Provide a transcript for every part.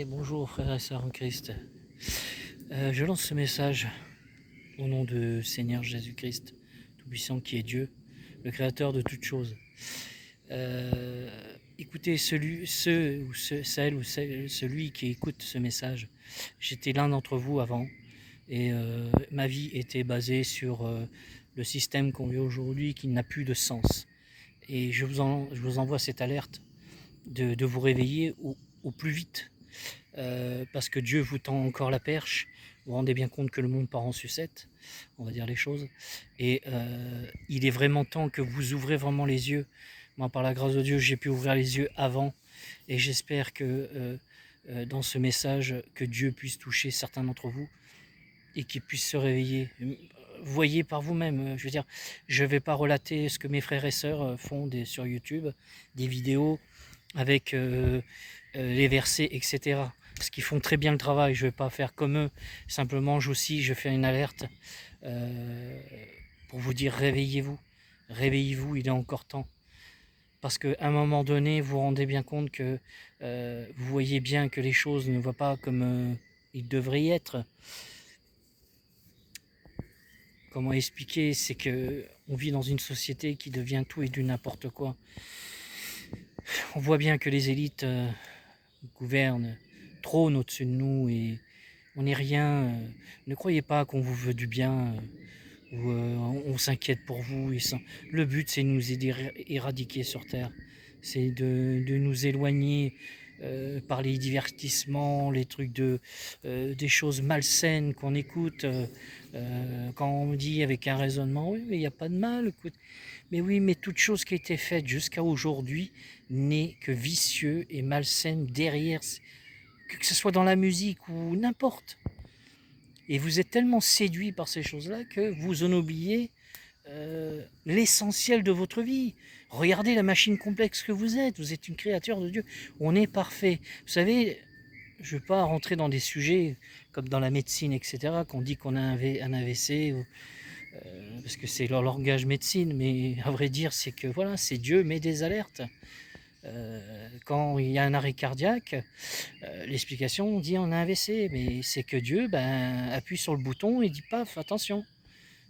Bonjour frères et sœurs en Christ. Je lance ce message au nom de Seigneur Jésus-Christ, Tout-Puissant qui est Dieu, le Créateur de toutes choses. Écoutez, celui qui écoute ce message, j'étais l'un d'entre vous avant, et ma vie était basée sur le système qu'on vit aujourd'hui qui n'a plus de sens. Et je vous envoie cette alerte de vous réveiller au plus vite. Parce que Dieu vous tend encore la perche. Vous vous rendez bien compte que le monde part en sucette, on va dire les choses. Et il est vraiment temps que vous ouvrez vraiment les yeux. Moi, par la grâce de Dieu, j'ai pu ouvrir les yeux avant. Et j'espère que dans ce message, que Dieu puisse toucher certains d'entre vous et qu'ils puissent se réveiller. Voyez par vous-même. Je veux dire, je ne vais pas relater ce que mes frères et sœurs font sur YouTube, des vidéos avec les versets, etc. Parce qu'ils font très bien le travail, je ne vais pas faire comme eux. Simplement, je fais une alerte pour vous dire réveillez-vous. Réveillez-vous, il est encore temps. Parce qu'à un moment donné, vous vous rendez bien compte que vous voyez bien que les choses ne vont pas comme ils devraient y être. Comment expliquer? C'est que on vit dans une société qui devient tout et du n'importe quoi. On voit bien que les élites gouvernent, trônent au-dessus de nous et on n'est rien. Ne croyez pas qu'on vous veut du bien ou on s'inquiète pour vous. Le but, c'est de nous éradiquer sur Terre. C'est de nous éloigner par les divertissements, les trucs des choses malsaines qu'on écoute. Quand on me dit avec un raisonnement, oui, mais il n'y a pas de mal. Écoute. Mais oui, mais toute chose qui a été faite jusqu'à aujourd'hui n'est que vicieux et malsaine derrière, que ce soit dans la musique ou n'importe. Et vous êtes tellement séduit par ces choses-là que vous en oubliez l'essentiel de votre vie. Regardez la machine complexe que vous êtes. Vous êtes une créature de Dieu. On est parfait. Vous savez, je ne veux pas rentrer dans des sujets comme dans la médecine, etc., qu'on dit qu'on a un AVC, parce que c'est leur langage médecine, mais à vrai dire, c'est que voilà, c'est Dieu met des alertes. Quand il y a un arrêt cardiaque, l'explication dit on a un AVC, mais c'est que Dieu appuie sur le bouton et dit paf, attention,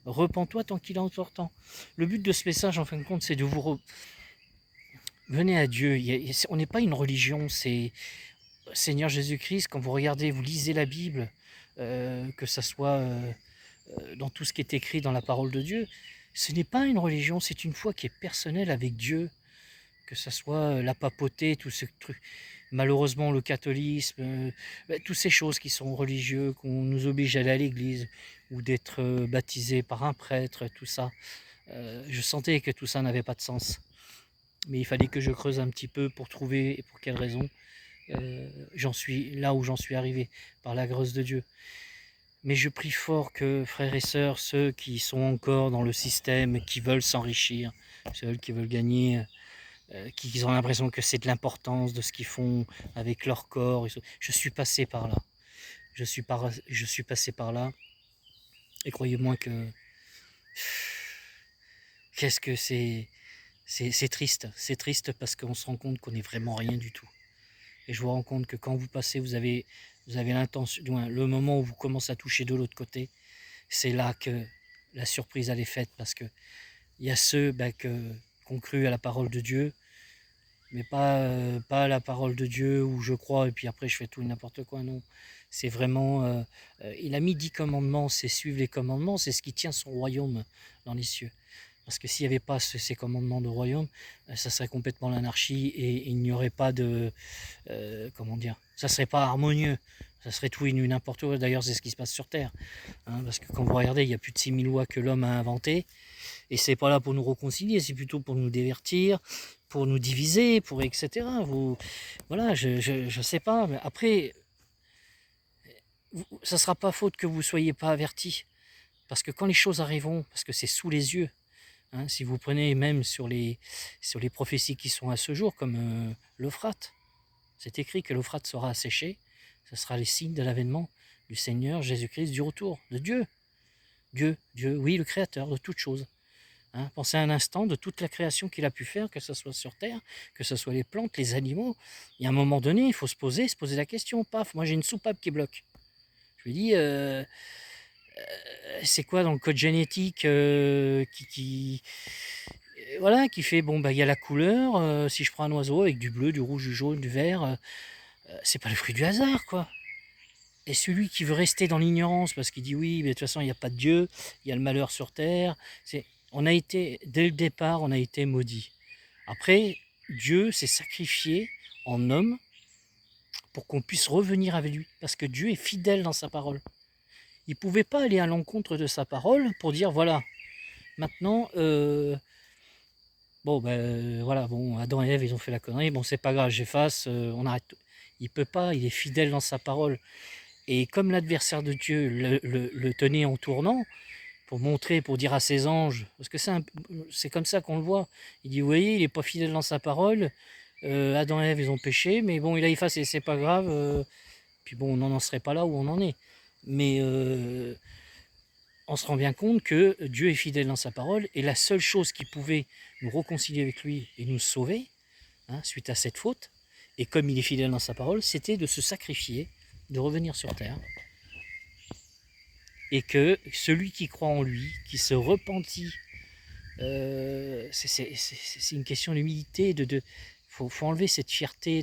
repens-toi tant qu'il est encore temps. Le but de ce message, en fin de compte, c'est de vous venez à Dieu. On n'est pas une religion, c'est Seigneur Jésus-Christ. Quand vous regardez, vous lisez la Bible, que ça soit dans tout ce qui est écrit dans la parole de Dieu, ce n'est pas une religion, c'est une foi qui est personnelle avec Dieu. Que ça soit la papauté, tout ce truc, malheureusement le catholisme, toutes ces choses qui sont religieux, qu'on nous oblige à aller à l'église ou d'être baptisé par un prêtre, tout ça. Je sentais que tout ça n'avait pas de sens. Mais il fallait que je creuse un petit peu pour trouver pour quelle raison j'en suis là où j'en suis arrivé, par la grâce de Dieu. Mais je prie fort que, frères et sœurs, ceux qui sont encore dans le système, qui veulent s'enrichir, ceux qui veulent gagner, qui ont l'impression que c'est de l'importance de ce qu'ils font avec leur corps. Je suis passé par là. Je suis passé par là. Et croyez-moi que qu'est-ce que c'est triste. C'est triste parce qu'on se rend compte qu'on n'est vraiment rien du tout. Et je vous rends compte que quand vous passez, vous avez l'intention, le moment où vous commencez à toucher de l'autre côté, c'est là que la surprise elle est faite, parce que il y a ceux qui ont cru à la parole de Dieu, mais pas à la parole de Dieu où je crois et puis après je fais tout et n'importe quoi, non. C'est vraiment, il a mis 10 commandements, c'est suivre les commandements, c'est ce qui tient son royaume dans les cieux. Parce que s'il n'y avait pas ces commandements de royaume, ça serait complètement l'anarchie et il n'y aurait pas de... comment dire? Ça serait pas harmonieux. Ça serait tout et n'importe où. D'ailleurs, c'est ce qui se passe sur Terre. Hein, parce que quand vous regardez, il y a plus de 6000 lois que l'homme a inventées. Et c'est pas là pour nous réconcilier, c'est plutôt pour nous divertir, pour nous diviser, pour etc. Voilà, je sais pas. Mais après, ça sera pas faute que vous soyez pas avertis. Parce que quand les choses arriveront, parce que c'est sous les yeux, hein, si vous prenez même sur les prophéties qui sont à ce jour, comme l'Euphrate, c'est écrit que l'Euphrate sera asséché, ce sera les signes de l'avènement du Seigneur Jésus-Christ, du retour de Dieu. Dieu, oui, le Créateur de toutes choses. Hein. Pensez un instant de toute la création qu'il a pu faire, que ce soit sur Terre, que ce soit les plantes, les animaux. Il y a un moment donné, il faut se poser la question. Paf, moi j'ai une soupape qui bloque. Je lui dis, c'est quoi dans le code génétique voilà, qui fait, bon, bah, il y a la couleur, si je prends un oiseau avec du bleu, du rouge, du jaune, du vert, c'est pas le fruit du hasard, quoi. Et celui qui veut rester dans l'ignorance parce qu'il dit oui, mais de toute façon, il n'y a pas de Dieu, il y a le malheur sur terre. On a été, dès le départ, on a été maudit. Après, Dieu s'est sacrifié en homme pour qu'on puisse revenir avec lui. Parce que Dieu est fidèle dans sa parole. Il ne pouvait pas aller à l'encontre de sa parole pour dire voilà, maintenant, bon, ben voilà, bon, Adam et Ève, ils ont fait la connerie, bon, c'est pas grave, j'efface, on arrête tout. Il peut pas, il est fidèle dans sa parole. Et comme l'adversaire de Dieu le tenait en tournant, pour montrer, pour dire à ses anges, parce que c'est comme ça qu'on le voit. Il dit, vous voyez, il n'est pas fidèle dans sa parole, Adam et Ève, ils ont péché, mais bon, il a effacé, c'est pas grave, puis bon, on n'en serait pas là où on en est. Mais on se rend bien compte que Dieu est fidèle dans sa parole, et la seule chose qui pouvait nous réconcilier avec lui et nous sauver, hein, suite à cette faute, et comme il est fidèle dans sa parole, c'était de se sacrifier, de revenir sur terre, et que celui qui croit en lui, qui se repentit, c'est une question d'humilité, faut enlever cette fierté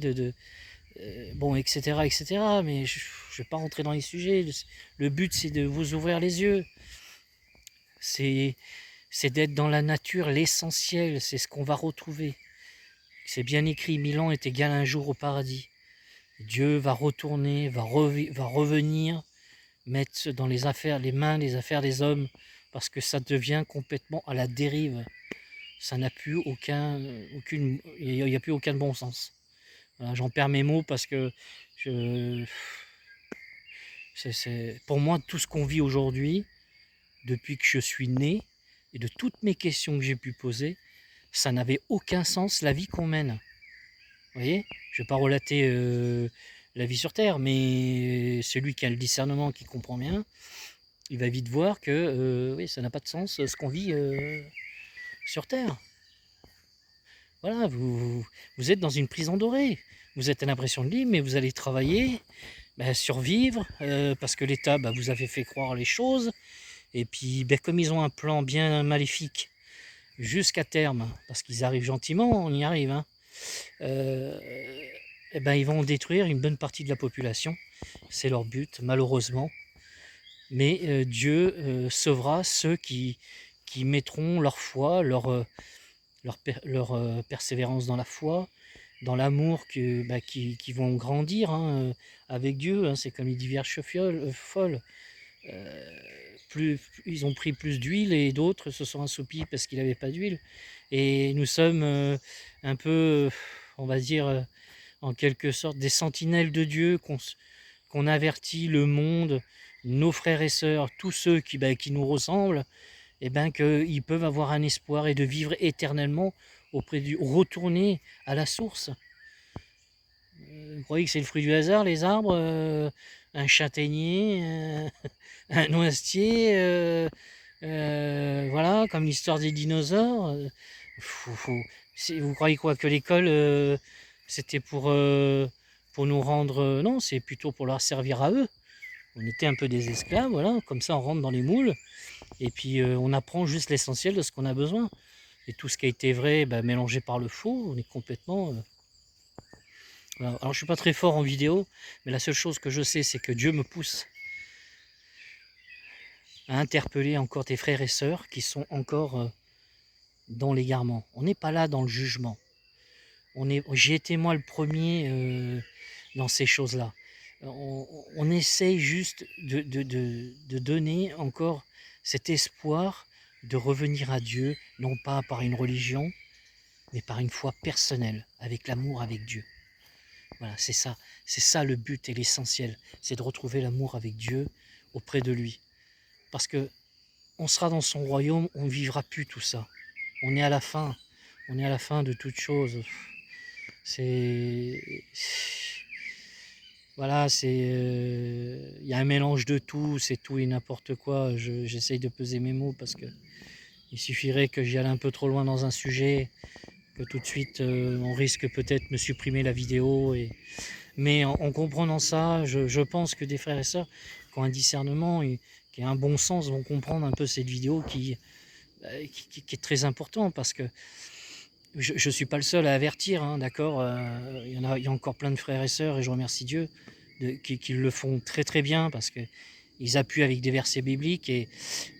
bon, etc., etc., mais je ne vais pas rentrer dans les sujets. Le but, c'est de vous ouvrir les yeux, c'est d'être dans la nature, l'essentiel, c'est ce qu'on va retrouver. C'est bien écrit, 1000 ans est égal à un jour au paradis. Dieu va retourner, va revenir, mettre dans les mains les affaires des hommes, parce que ça devient complètement à la dérive. Ça n'a plus il n'y a plus aucun bon sens. Voilà, j'en perds mes mots parce que pour moi, tout ce qu'on vit aujourd'hui, depuis que je suis né, et de toutes mes questions que j'ai pu poser, ça n'avait aucun sens la vie qu'on mène. Vous voyez, je ne vais pas relater la vie sur Terre, mais celui qui a le discernement, qui comprend bien, il va vite voir que oui, ça n'a pas de sens ce qu'on vit sur Terre. Voilà, vous êtes dans une prison dorée. Vous êtes à l'impression de libre, mais vous allez travailler, survivre, parce que l'État vous avait fait croire les choses. Et puis, comme ils ont un plan bien maléfique jusqu'à terme, parce qu'ils arrivent gentiment, on y arrive, hein, ils vont détruire une bonne partie de la population. C'est leur but, malheureusement. Mais Dieu sauvera ceux qui mettront leur foi, leur persévérance dans la foi, dans l'amour qui vont grandir, hein, avec Dieu. Hein, c'est comme les diverses folles. Ils ont pris plus d'huile et d'autres se sont assoupis parce qu'il n'avait pas d'huile. Et nous sommes un peu, on va dire, en quelque sorte, des sentinelles de Dieu qu'on avertit le monde, nos frères et sœurs, tous ceux qui nous ressemblent, qu'ils peuvent avoir un espoir et de vivre éternellement auprès du retourner à la source. Vous croyez que c'est le fruit du hasard, les arbres, un châtaignier, un noisetier, voilà, comme l'histoire des dinosaures. Vous croyez quoi, que l'école, c'était pour nous rendre... non, c'est plutôt pour leur servir à eux. On était un peu des esclaves, voilà, comme ça on rentre dans les moules, et puis on apprend juste l'essentiel de ce qu'on a besoin. Et tout ce qui a été vrai, mélangé par le faux, on est complètement... voilà. Alors je suis pas très fort en vidéo, mais la seule chose que je sais, c'est que Dieu me pousse à interpeller encore tes frères et sœurs qui sont encore dans l'égarement. On n'est pas là dans le jugement. J'ai été moi le premier dans ces choses-là. On essaye juste de donner encore cet espoir de revenir à Dieu, non pas par une religion, mais par une foi personnelle, avec l'amour avec Dieu. Voilà, c'est ça le but et l'essentiel, c'est de retrouver l'amour avec Dieu auprès de lui. Parce que on sera dans son royaume, on ne vivra plus tout ça. On est à la fin de toute chose. Voilà, il y a un mélange de tout, c'est tout et n'importe quoi. J'essaye de peser mes mots parce que Il suffirait que j'y aille un peu trop loin dans un sujet, que tout de suite on risque peut-être de me supprimer la vidéo. Mais en comprenant ça, je pense que des frères et sœurs qui ont un discernement et qui ont un bon sens vont comprendre un peu cette vidéo qui est très important, parce que je ne suis pas le seul à avertir, hein, d'accord. Il y a encore plein de frères et sœurs, et je remercie Dieu qui le font très très bien, parce qu'ils appuient avec des versets bibliques et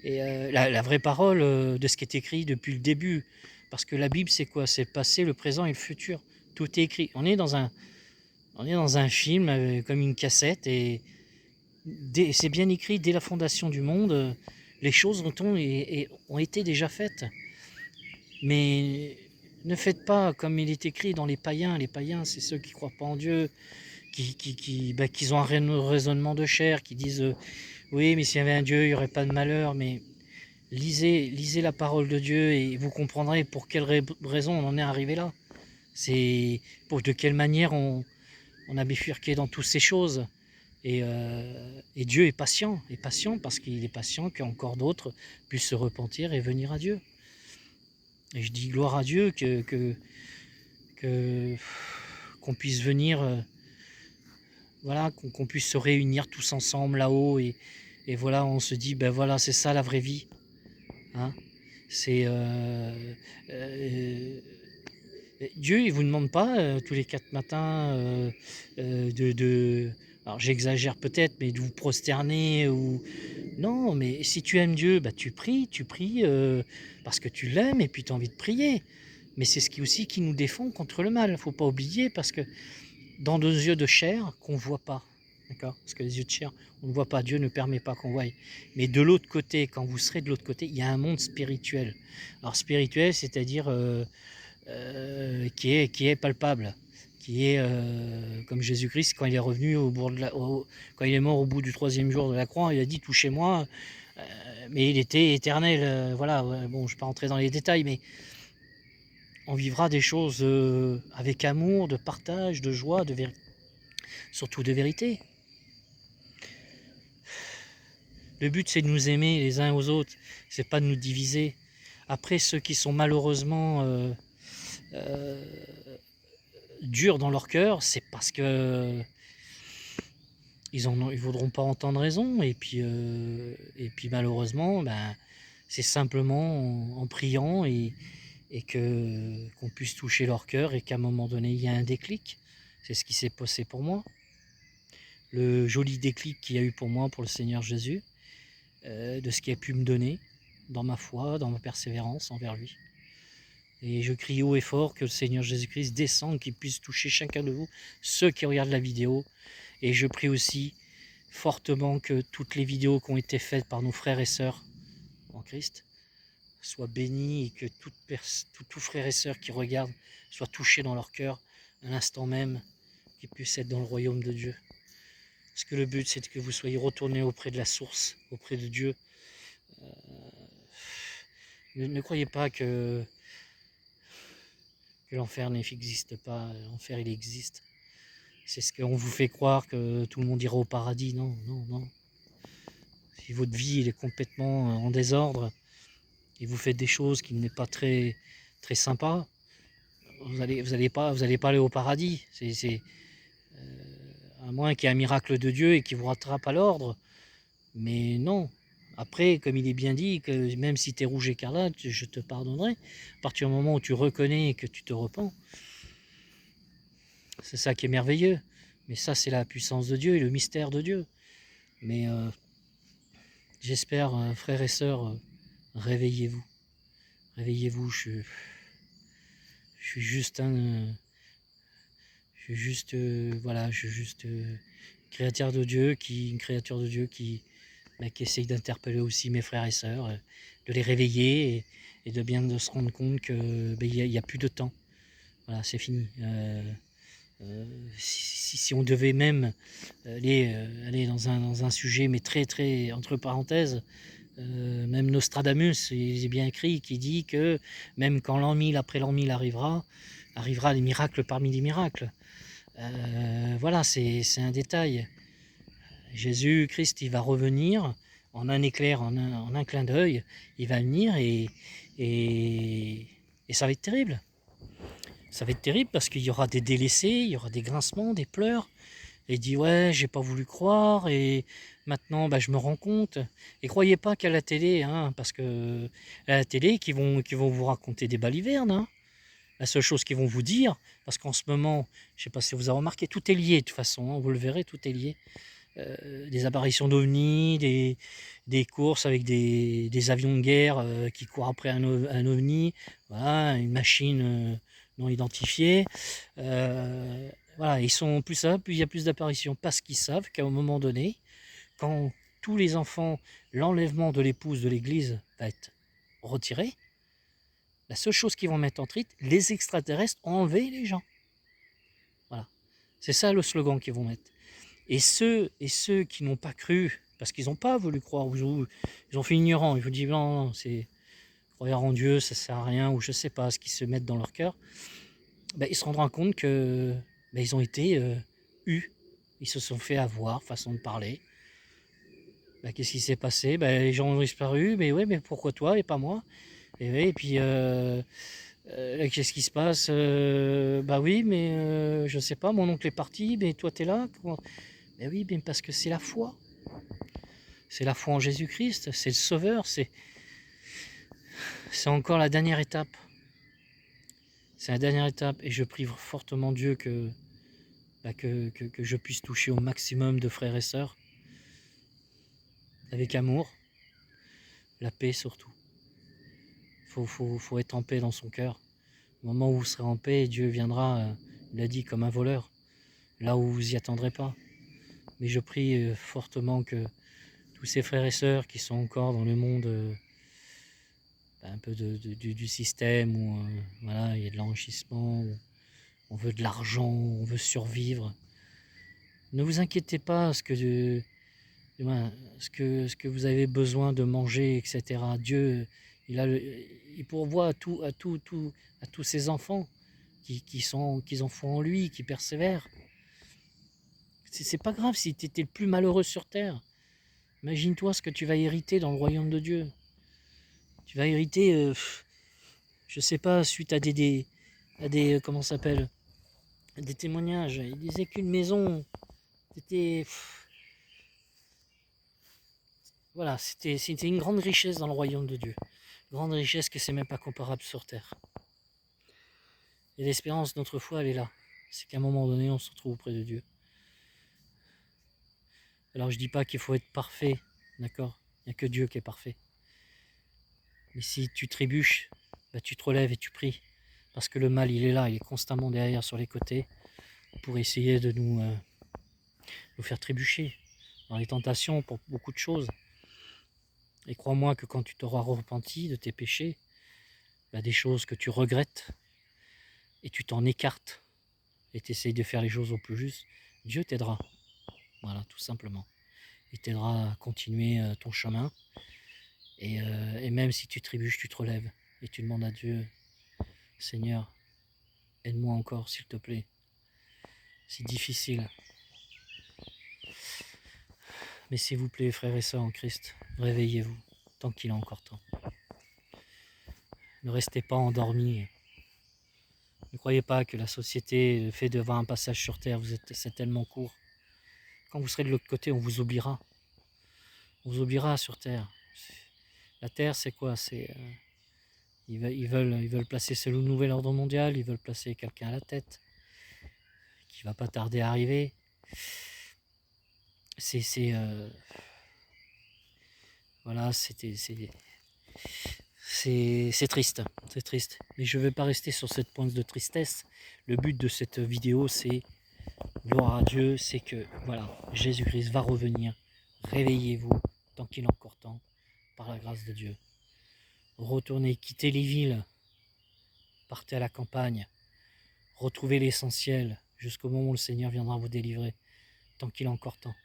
la vraie parole de ce qui est écrit depuis le début. Parce que la Bible, c'est quoi? C'est le passé, le présent et le futur. Tout est écrit. On est dans un film comme une cassette, et c'est bien écrit dès la fondation du monde. Les choses ont été déjà faites. Mais ne faites pas comme il est écrit dans les païens. Les païens, c'est ceux qui ne croient pas en Dieu, qui ont un raisonnement de chair, qui disent oui, mais s'il y avait un Dieu, il n'y aurait pas de malheur. Mais lisez la parole de Dieu et vous comprendrez pour quelle raison on en est arrivé là. C'est de quelle manière on a bifurqué dans toutes ces choses. Et Dieu est patient parce qu'il est patient qu'encore d'autres puissent se repentir et venir à Dieu. Et je dis gloire à Dieu qu'on puisse venir, voilà, qu'on puisse se réunir tous ensemble là-haut, et voilà, on se dit, ben voilà, c'est ça la vraie vie. Hein, c'est Dieu, il vous demande pas tous les 4 matins alors j'exagère peut-être, mais de vous prosterner ou non, mais si tu aimes Dieu, bah tu pries parce que tu l'aimes et puis tu as envie de prier. Mais c'est ce qui aussi qui nous défend contre le mal. Il ne faut pas oublier, parce que dans nos yeux de chair qu'on ne voit pas, d'accord, parce que les yeux de chair, on ne voit pas, Dieu ne permet pas qu'on voie. Mais de l'autre côté, quand vous serez de l'autre côté, il y a un monde spirituel. Alors spirituel, c'est-à-dire qui est palpable, qui est comme Jésus-Christ quand il est revenu quand il est mort au bout du 3e jour de la croix, il a dit touchez-moi, mais il était éternel, voilà. Bon, je ne vais pas rentrer dans les détails, mais on vivra des choses avec amour, de partage, de joie, surtout de vérité. Le but, c'est de nous aimer les uns aux autres, c'est pas de nous diviser. Après, ceux qui sont malheureusement durs dans leur cœur, c'est parce que ils voudront pas entendre raison, et puis malheureusement, ben, c'est simplement en priant et qu'on puisse toucher leur cœur, et qu'à un moment donné, il y a un déclic. C'est ce qui s'est passé pour moi. Le joli déclic qu'il y a eu pour moi, pour le Seigneur Jésus, de ce qu'il a pu me donner dans ma foi, dans ma persévérance envers lui. Et je crie haut et fort que le Seigneur Jésus-Christ descende, qu'il puisse toucher chacun de vous, ceux qui regardent la vidéo. Et je prie aussi fortement que toutes les vidéos qui ont été faites par nos frères et sœurs en Christ soient bénies, et que tout frère et sœur qui regardent soient touchés dans leur cœur à l'instant même, qu'ils puissent être dans le royaume de Dieu. Parce que le but, c'est que vous soyez retournés auprès de la source, auprès de Dieu. Ne croyez pas que l'enfer n'existe pas. L'enfer, il existe. C'est ce qu'on vous fait croire, que tout le monde ira au paradis. Non, non, non. Si votre vie est complètement en désordre et vous faites des choses qui n'est pas très, très sympa, vous allez pas aller au paradis. À moins qu'il y ait un miracle de Dieu et qu'il vous rattrape à l'ordre. Mais non. Après, comme il est bien dit, que même si tu es rouge écarlate, je te pardonnerai. À partir du moment où tu reconnais et que tu te repens, c'est ça qui est merveilleux. Mais ça, c'est la puissance de Dieu et le mystère de Dieu. Mais j'espère, frères et sœurs, réveillez-vous. Réveillez-vous. Je suis juste voilà, je suis juste une créature de Dieu qui essaye d'interpeller aussi mes frères et sœurs, de les réveiller, et de bien de se rendre compte que il n'y a plus de temps. Voilà, c'est fini. Si on devait même aller dans un sujet, mais très très entre parenthèses, même Nostradamus, il est bien écrit, qui dit que même quand l'an 1000 après l'an 1000 arrivera les miracles parmi les miracles. Voilà, c'est un détail. Jésus-Christ, il va revenir en un éclair, en un clin d'œil. Il va venir, et Et, et ça va être terrible. Ça va être terrible parce qu'il y aura des délaissés, il y aura des grincements, des pleurs. Et il dit ouais, j'ai pas voulu croire et maintenant bah, je me rends compte. Et croyez pas qu'à la télé, hein, parce que à la télé, qui vont vous raconter des balivernes. Hein. La seule chose qu'ils vont vous dire, parce qu'en ce moment, je sais pas si vous avez remarqué, tout est lié de toute façon, hein, vous le verrez, tout est lié. Des apparitions d'ovnis, des courses avec des avions de guerre qui courent après un ovni, voilà, une machine non identifiée. Voilà, ils sont plus ça, plus il y a plus d'apparitions parce qu'ils savent qu'à un moment donné, quand tous les enfants, l'enlèvement de l'épouse de l'église va être retiré, la seule chose qu'ils vont mettre en titre, les extraterrestres ont enlevé les gens. Voilà. C'est ça le slogan qu'ils vont mettre. Et ceux qui n'ont pas cru, parce qu'ils n'ont pas voulu croire, ils ont fait ignorant, ils vous disent non, non c'est croire en Dieu, ça sert à rien, ou je sais pas ce qu'ils se mettent dans leur cœur, ben, ils se rendront compte que ben, ils ont été eus, ils se sont fait avoir, façon de parler. Ben, qu'est-ce qui s'est passé? Ben, les gens ont disparu, mais oui, mais pourquoi toi et pas moi? Et, oui, et puis qu'est-ce qui se passe? Bah oui, mais je sais pas, mon oncle est parti, mais toi t'es là? Comment... Ben oui, mais parce que c'est la foi. C'est la foi en Jésus-Christ, c'est le Sauveur, c'est encore la dernière étape. C'est la dernière étape et je prie fortement Dieu que, bah, que je puisse toucher au maximum de frères et sœurs avec amour, la paix surtout. Faut être en paix dans son cœur. Au moment où vous serez en paix, Dieu viendra, il a dit, comme un voleur, là où vous y attendrez pas. Mais je prie fortement que tous ces frères et sœurs qui sont encore dans le monde un peu du système où voilà, il y a de l'enrichissement, où on veut de l'argent, on veut survivre. Ne vous inquiétez pas ce que vous avez besoin de manger, etc. Dieu, il pourvoit à tous ses enfants qui en font en lui, qui persévèrent. C'est pas grave si tu étais le plus malheureux sur terre. Imagine-toi ce que tu vas hériter dans le royaume de Dieu. Tu vas hériter, je sais pas, suite à comment ça s'appelle, des témoignages. Il disait qu'une maison, c'était, voilà, c'était une grande richesse dans le royaume de Dieu. Grande richesse que c'est même pas comparable sur terre. Et l'espérance de notre foi, elle est là. C'est qu'à un moment donné, on se retrouve auprès de Dieu. Alors je dis pas qu'il faut être parfait, d'accord? Il n'y a que Dieu qui est parfait. Mais si tu trébuches, bah, tu te relèves et tu pries. Parce que le mal, il est là, il est constamment derrière sur les côtés pour essayer de nous faire trébucher dans les tentations pour beaucoup de choses. Et crois-moi que quand tu t'auras repenti de tes péchés, bah, des choses que tu regrettes, et tu t'en écartes, et tu essayes de faire les choses au plus juste, Dieu t'aidera. Voilà, tout simplement. Il t'aidera à continuer ton chemin. Et même si tu trébuches, tu te relèves. Et tu demandes à Dieu, Seigneur, aide-moi encore, s'il te plaît. C'est difficile. Mais s'il vous plaît, frères et sœurs en Christ, réveillez-vous, tant qu'il est encore temps. Ne restez pas endormis. Ne croyez pas que la société, le fait d'avoir un passage sur Terre, c'est tellement court. Quand vous serez de l'autre côté, on vous oubliera. On vous oubliera sur Terre. La Terre, c'est quoi? Ils veulent placer ce nouvel ordre mondial, ils veulent placer quelqu'un à la tête, qui va pas tarder à arriver. Voilà, c'est triste, c'est triste. Mais je ne vais pas rester sur cette pointe de tristesse. Le but de cette vidéo, c'est, gloire à Dieu, c'est que, voilà, Jésus-Christ va revenir. Réveillez-vous, tant qu'il est encore temps, par la grâce de Dieu. Retournez, quittez les villes, partez à la campagne, retrouvez l'essentiel, jusqu'au moment où le Seigneur viendra vous délivrer, tant qu'il est encore temps.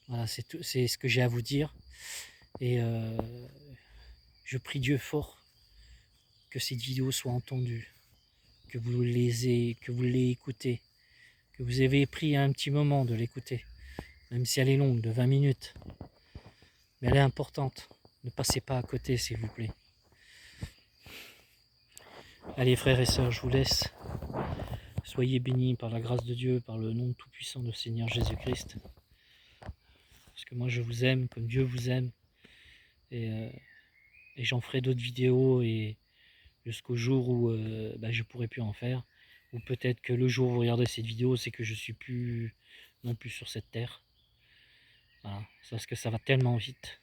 Voilà, c'est ce que j'ai à vous dire. Et je prie Dieu fort que cette vidéo soit entendue, que vous l'ayez écoutée, que vous avez pris un petit moment de l'écouter, même si elle est longue, de 20 minutes. Mais elle est importante. Ne passez pas à côté, s'il vous plaît. Allez frères et sœurs, je vous laisse. Soyez bénis par la grâce de Dieu, par le nom tout-puissant de Seigneur Jésus-Christ. Parce que moi je vous aime comme Dieu vous aime. Et j'en ferai d'autres vidéos et jusqu'au jour où je pourrai plus en faire. Ou peut-être que le jour où vous regardez cette vidéo, c'est que je suis plus non plus sur cette terre. Voilà, parce que ça va tellement vite.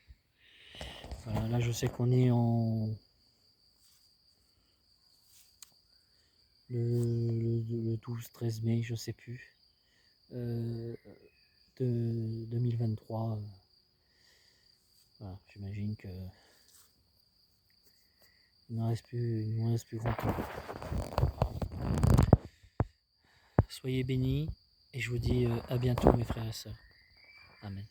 Voilà, là je sais qu'on est en le 12-13 mai, je sais plus, de 2023. Voilà, j'imagine que il ne reste plus grand temps. Soyez bénis et je vous dis à bientôt mes frères et sœurs. Amen.